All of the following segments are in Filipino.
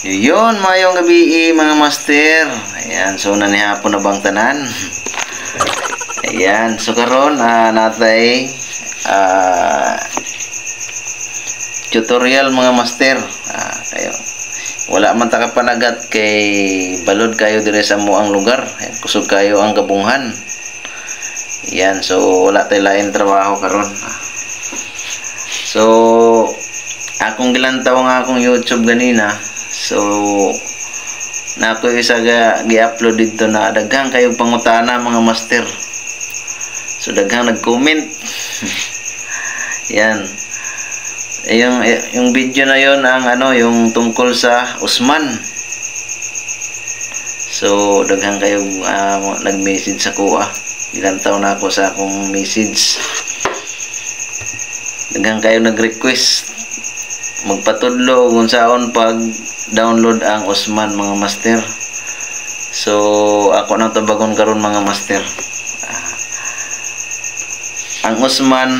Yun, mayong gabi mga master. Ayan, so nanihapon na bang tanan? Ayan, so karon natay tutorial mga master. Ayun. Wala man ta kapanagat kay balod kayo dire sa muang lugar. Ayan, kusog kayo ang gabunghan. Ayan, so wala tay lain trabaho karon. So akong gilantaw nga akong YouTube ganina. So na ako isa gi-upload dito na daghang kayong pangutana mga master. So daghang nag-comment. Yan. Yung video na yon ang yung tungkol sa Usman. So daghang kayong nag-message sa kuha. Gilantaw na ako sa akong message. Daghang kayong nag-request magpatudlo kung saan pag download ang Usman mga master. So ako nang tabagon karon mga master. Ang Usman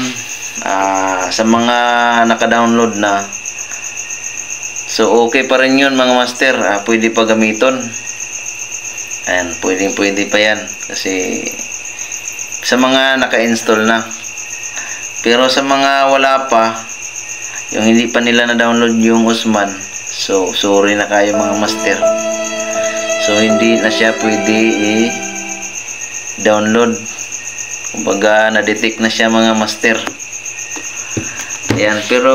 sa mga naka-download na, so okay pa rin yun mga master. Pwede pa gamiton. Ayan, pwede pa yan kasi sa mga naka-install na. Pero sa mga wala pa, yung hindi pa nila na-download yung Usman, so sorry na kayo mga master. So hindi na siya pwede i-download. Kumbaga na-detect na siya mga master. Ayan, pero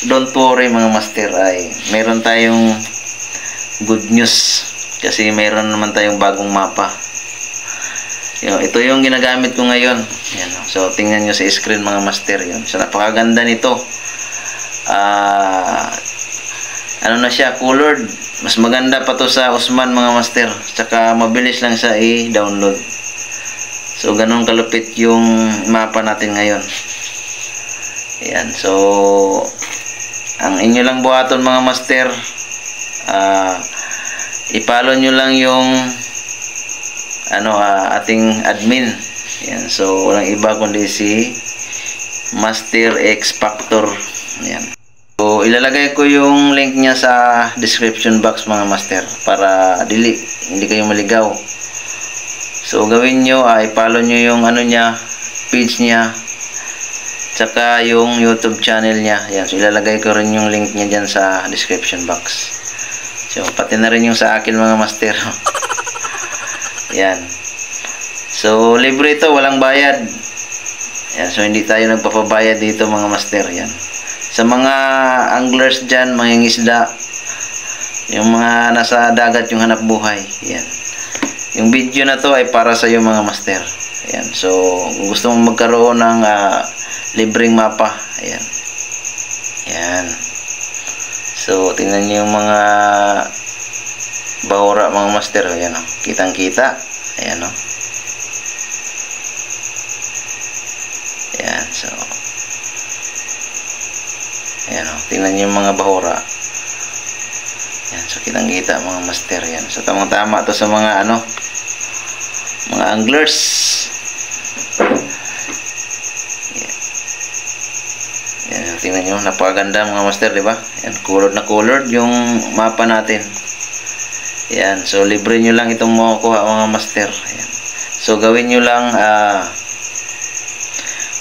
don't worry mga master, ay meron tayong good news kasi meron naman tayong bagong mapa. Ito yung ginagamit ko ngayon. Ayan, so tingnan nyo sa screen mga master yun. So napakaganda nito. Ano na siya, colored. Mas maganda pa to sa Usman mga master. Tsaka mabilis lang siya i-download. So ganun kalupit yung mapa natin ngayon. Ayan, so ang inyo lang buhaton mga master, i-follow nyo lang yung ating admin. Ayan, so walang iba kundi si Master X Factor. Ayan. So ilalagay ko yung link niya sa description box mga master para hindi kayo maligaw. So gawin nyo, i-follow nyo yung niya, page niya, tsaka yung YouTube channel niya. Ayan, so ilalagay ko rin yung link niya dyan sa description box. So pati na rin yung sa akin mga master. Ayan. So libre ito, walang bayad. Ayan, so hindi tayo nagpapabayad dito mga master. Yan. Sa mga anglers dyan, mga isda, yung mga nasa dagat yung hanap buhay. Ayan. Yung video na to ay para sa iyo mga master. Ayan. So kung gusto mong magkaroon ng libreng mapa, ayan. Ayan. So tingnan niyo yung mga bahura mga master. Ayan, kitang kita. Ayan, ayan. So ayan, tingnan niyo yung mga bahura. Ayan, so kitang kita mga master. Ayan. So tamang tama to sa mga mga anglers. Ayan, tingnan nyo, napakaganda mga master, diba? Ayan, colored na colored yung mapa natin. Ayan, so libre nyo lang itong makukuha mga master. Ayan. So gawin nyo lang,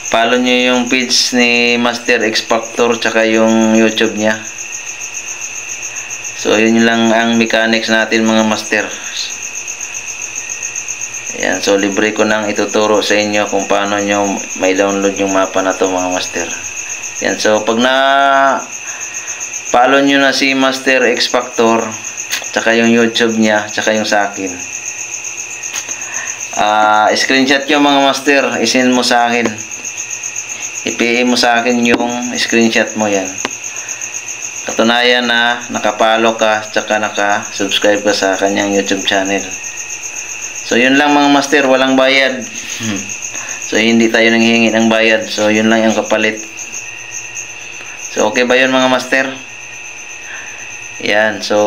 follow nyo yung page ni Master X Factor tsaka yung YouTube nya. So yun lang ang mechanics natin mga master. Ayan, so libre ko nang ituturo sa inyo kung paano nyo may download yung mapa na to mga master. Ayan, so pag na follow nyo na si Master X Factor tsaka yung YouTube nya tsaka yung sa akin, screenshot nyo mga master, isend mo sa akin, i-PM mo sa akin yung screenshot mo. Yan, katunayan na nakapalo ka tsaka naka-subscribe ka sa kanyang YouTube channel. So yun lang mga master, walang bayad. So hindi tayo nanghihingi ng bayad. So yun lang yung kapalit. So okay ba yun mga master? Yan, so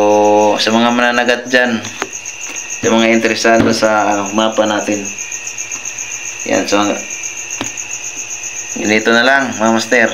sa mga mananagat dyan, sa mga interesado sa mapa natin, yan, so ganito na lang mga master.